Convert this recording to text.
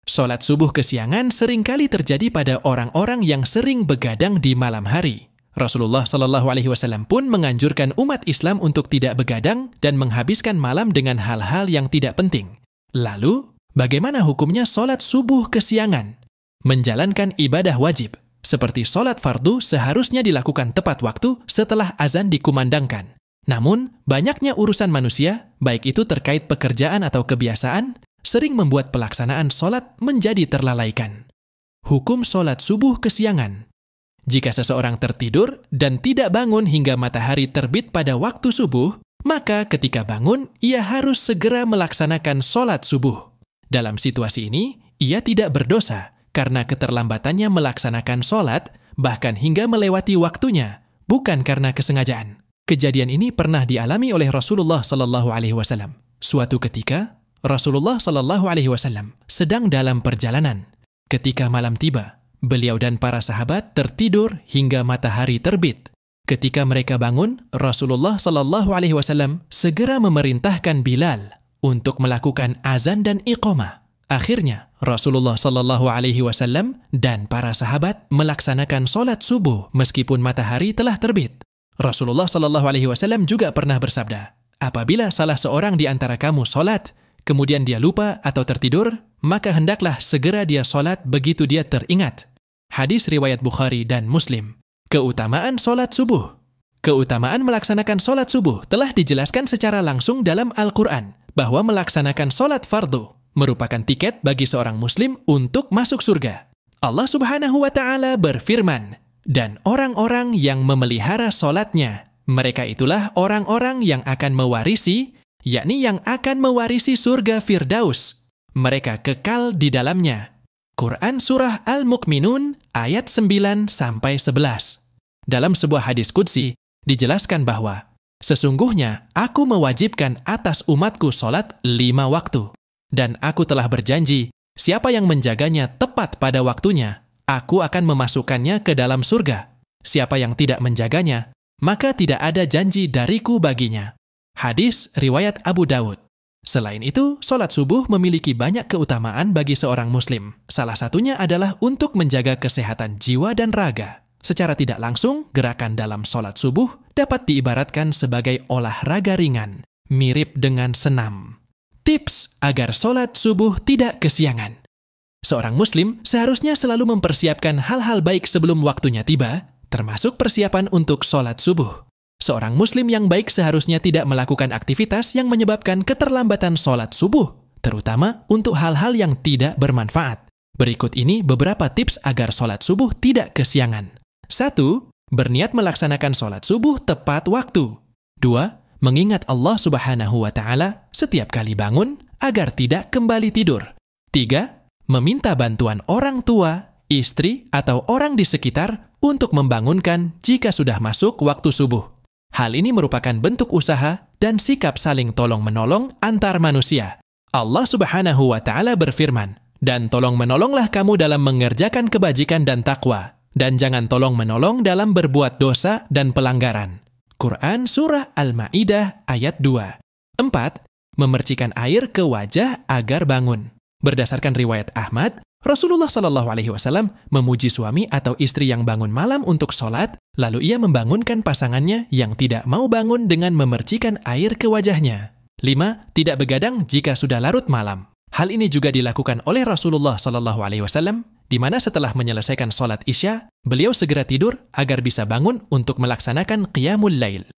Sholat subuh kesiangan seringkali terjadi pada orang-orang yang sering begadang di malam hari. Rasulullah Shallallahu Alaihi Wasallam pun menganjurkan umat Islam untuk tidak begadang dan menghabiskan malam dengan hal-hal yang tidak penting. Lalu, bagaimana hukumnya sholat subuh kesiangan? Menjalankan ibadah wajib, seperti sholat fardu seharusnya dilakukan tepat waktu setelah azan dikumandangkan. Namun, banyaknya urusan manusia, baik itu terkait pekerjaan atau kebiasaan, sering membuat pelaksanaan sholat menjadi terlalaikan. Hukum sholat subuh kesiangan. Jika seseorang tertidur dan tidak bangun hingga matahari terbit pada waktu subuh, maka ketika bangun, ia harus segera melaksanakan sholat subuh. Dalam situasi ini, ia tidak berdosa karena keterlambatannya melaksanakan sholat, bahkan hingga melewati waktunya, bukan karena kesengajaan. Kejadian ini pernah dialami oleh Rasulullah Sallallahu Alaihi Wasallam. Suatu ketika, Rasulullah Sallallahu Alaihi Wasallam sedang dalam perjalanan. Ketika malam tiba, beliau dan para sahabat tertidur hingga matahari terbit. Ketika mereka bangun, Rasulullah Sallallahu Alaihi Wasallam segera memerintahkan Bilal untuk melakukan azan dan iqamah. Akhirnya, Rasulullah Sallallahu Alaihi Wasallam dan para sahabat melaksanakan sholat subuh meskipun matahari telah terbit. Rasulullah Sallallahu Alaihi Wasallam juga pernah bersabda, apabila salah seorang di antara kamu sholat, kemudian dia lupa atau tertidur, maka hendaklah segera dia sholat begitu dia teringat. Hadis riwayat Bukhari dan Muslim. Keutamaan sholat subuh. Keutamaan melaksanakan sholat subuh telah dijelaskan secara langsung dalam Al-Quran, bahwa melaksanakan sholat fardu merupakan tiket bagi seorang muslim untuk masuk surga. Allah Subhanahu wa Ta'ala berfirman, dan orang-orang yang memelihara sholatnya, mereka itulah orang-orang yang akan mewarisi, yakni yang akan mewarisi surga Firdaus. Mereka kekal di dalamnya. Quran Surah Al-Mu'minun ayat 9-11. Dalam sebuah hadis qudsi, dijelaskan bahwa, sesungguhnya aku mewajibkan atas umatku sholat 5 waktu. Dan aku telah berjanji, siapa yang menjaganya tepat pada waktunya, aku akan memasukkannya ke dalam surga. Siapa yang tidak menjaganya, maka tidak ada janji dariku baginya. Hadis riwayat Abu Dawud. Selain itu, sholat subuh memiliki banyak keutamaan bagi seorang muslim. Salah satunya adalah untuk menjaga kesehatan jiwa dan raga. Secara tidak langsung, gerakan dalam sholat subuh dapat diibaratkan sebagai olahraga ringan, mirip dengan senam. Tips agar sholat subuh tidak kesiangan. Seorang muslim seharusnya selalu mempersiapkan hal-hal baik sebelum waktunya tiba, termasuk persiapan untuk sholat subuh. Seorang muslim yang baik seharusnya tidak melakukan aktivitas yang menyebabkan keterlambatan sholat subuh, terutama untuk hal-hal yang tidak bermanfaat. Berikut ini beberapa tips agar sholat subuh tidak kesiangan. 1. Berniat melaksanakan sholat subuh tepat waktu. 2. Mengingat Allah Subhanahu wa Ta'ala setiap kali bangun agar tidak kembali tidur. 3. Meminta bantuan orang tua, istri, atau orang di sekitar untuk membangunkan jika sudah masuk waktu subuh. Hal ini merupakan bentuk usaha dan sikap saling tolong-menolong antar manusia. Allah Subhanahu wa Ta'ala berfirman, dan tolong-menolonglah kamu dalam mengerjakan kebajikan dan takwa, dan jangan tolong-menolong dalam berbuat dosa dan pelanggaran. Quran Surah Al-Ma'idah ayat 2. 4. Memercikan air ke wajah agar bangun. Berdasarkan riwayat Ahmad, Rasulullah Shallallahu Alaihi Wasallam memuji suami atau istri yang bangun malam untuk sholat, lalu ia membangunkan pasangannya yang tidak mau bangun dengan memercikan air ke wajahnya. 5. Tidak begadang jika sudah larut malam. Hal ini juga dilakukan oleh Rasulullah Shallallahu Alaihi Wasallam, di mana setelah menyelesaikan sholat Isya, beliau segera tidur agar bisa bangun untuk melaksanakan Qiyamul Lail.